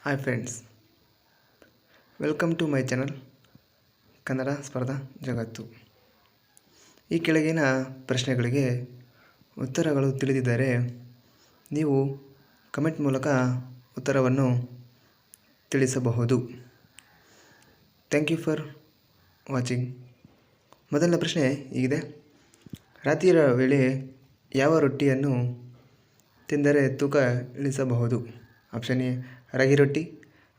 Hi friends, welcome to my channel Kannada ಸ್ಪರ್ಧಾ ಜಗತ್ತು. ಈ ಕೆಳಗಿನ ಪ್ರಶ್ನೆಗಳಿಗೆ ಉತ್ತರಗಳು ತಿಳಿದಿದ್ದರೆ ನೀವು ಕಮೆಂಟ್ ಮೂಲಕ ಉತ್ತರವನ್ನು ತಿಳಿಸಬಹುದು. Thank you for watching. ಮೊದಲನೇ ಪ್ರಶ್ನೆ ಹೀಗಿದೆ: ರಾತ್ರಿಯ ವೇಳೆ ಯಾವ ರೊಟ್ಟಿಯನ್ನು ತಿಂದರೆ ತೂಕ ಇಳಿಸಬಹುದು? ಆಪ್ಷನ್ ಎ ರಾಗಿ ರೊಟ್ಟಿ,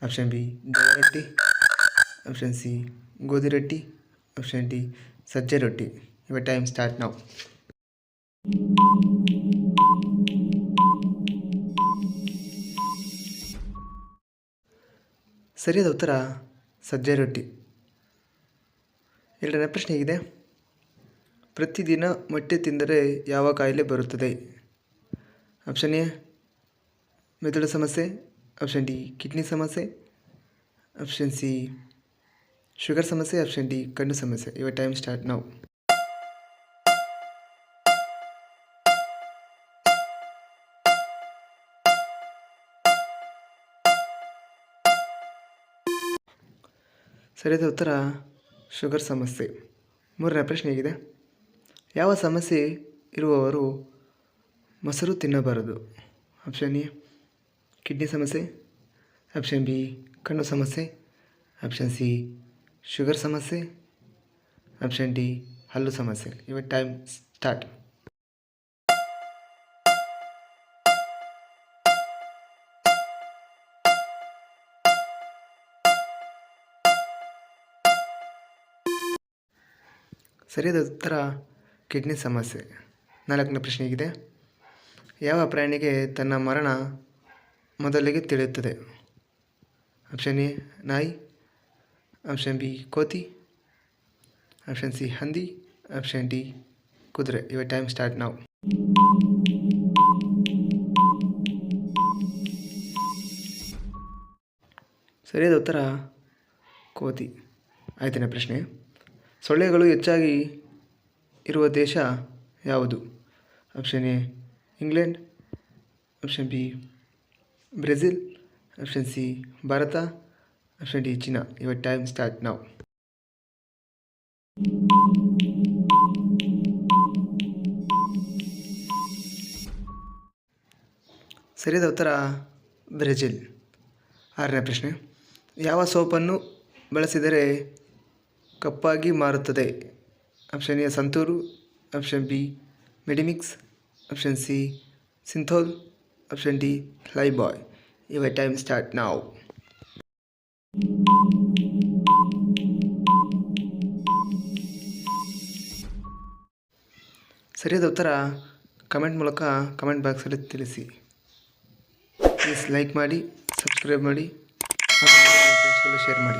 ಆಪ್ಷನ್ ಬಿ ಜೋಳ ರೊಟ್ಟಿ, ಆಪ್ಷನ್ ಸಿ ಗೋಧಿ ರೊಟ್ಟಿ, ಆಪ್ಷನ್ ಡಿ ಸಜ್ಜೆ ರೊಟ್ಟಿ. Your time start now. ಸರಿಯಾದ ಉತ್ತರ ಸಜ್ಜೆ ರೊಟ್ಟಿ. ಎರಡನೇ ಪ್ರಶ್ನೆ ಹೀಗಿದೆ: ಪ್ರತಿದಿನ ಮೊಟ್ಟೆ ತಿಂದರೆ ಯಾವ ಕಾಯಿಲೆ ಬರುತ್ತದೆ? ಆಪ್ಷನ್ ಎ ಮೆದುಳು ಸಮಸ್ಯೆ, ಆಪ್ಷನ್ ಡಿ ಕಿಡ್ನಿ ಸಮಸ್ಯೆ, ಆಪ್ಷನ್ ಸಿ ಶುಗರ್ ಸಮಸ್ಯೆ, ಆಪ್ಷನ್ ಡಿ ಕಣ್ಣು ಸಮಸ್ಯೆ. Your time start now. ಸರಿಯಾದ ಉತ್ತರ ಶುಗರ್ ಸಮಸ್ಯೆ. ಮೂರನೇ ಪ್ರಶ್ನೆ ಹೇಗಿದೆ: ಯಾವ ಸಮಸ್ಯೆ ಇರುವವರು ಮೊಸರು ತಿನ್ನಬಾರದು? ಆಪ್ಷನ್ ಎ ಕಿಡ್ನಿ ಸಮಸ್ಯೆ, ಆಪ್ಷನ್ ಬಿ ಕಣ್ಣು ಸಮಸ್ಯೆ, ಆಪ್ಷನ್ ಸಿ ಶುಗರ್ ಸಮಸ್ಯೆ, ಆಪ್ಷನ್ ಡಿ ಹಲ್ಲು ಸಮಸ್ಯೆ. Your time start. ಸರಿಯಾದ ಉತ್ತರ ಕಿಡ್ನಿ ಸಮಸ್ಯೆ. ನಾಲ್ಕನೇ ಪ್ರಶ್ನೆ ಹೀಗಿದೆ: ಯಾವ ಪ್ರಾಣಿಗೆ ತನ್ನ ಮರಣ ಮೊದಲಿಗೆ ತಿಳಿಯುತ್ತದೆ? ಆಪ್ಷನ್ ಎ ನಾಯಿ, ಆಪ್ಷನ್ ಬಿ ಕೋತಿ, ಆಪ್ಷನ್ ಸಿ ಹಂದಿ, ಆಪ್ಷನ್ ಡಿ ಕುದುರೆ. Your time start now. ಸರಿಯಾದ ಉತ್ತರ ಕೋತಿ. ಐದನೇ ಪ್ರಶ್ನೆ: ಸೊಳ್ಳೆಗಳು ಹೆಚ್ಚಾಗಿ ಇರುವ ದೇಶ ಯಾವುದು? Option A England, option B Brazil, option C Bharat, option D China. Your time start now. ಸರಿಯಾದ ಉತ್ತರ ಬ್ರೆಜಿಲ್. ಆರನೇ ಪ್ರಶ್ನೆ: ಯಾವ ಸೋಪನ್ನು ಬಳಸಿದರೆ ಕಪ್ಪಾಗಿ ಮಾರುತ್ತದೆ? Option A Santoor, option B Medimix, option C Cinthol, option D Lifebuoy. Your time start now. ಸರಿಯಾದ ಉತ್ತರ ಕಮೆಂಟ್ ಮೂಲಕ ಕಮೆಂಟ್ ಬಾಕ್ಸಲ್ಲಿ ತಿಳಿಸಿ. ಪ್ಲೀಸ್ ಲೈಕ್ ಮಾಡಿ, ಸಬ್ಸ್ಕ್ರೈಬ್ ಮಾಡಿ, ಹಾಗೂ ಶೇರ್ ಮಾಡಿ.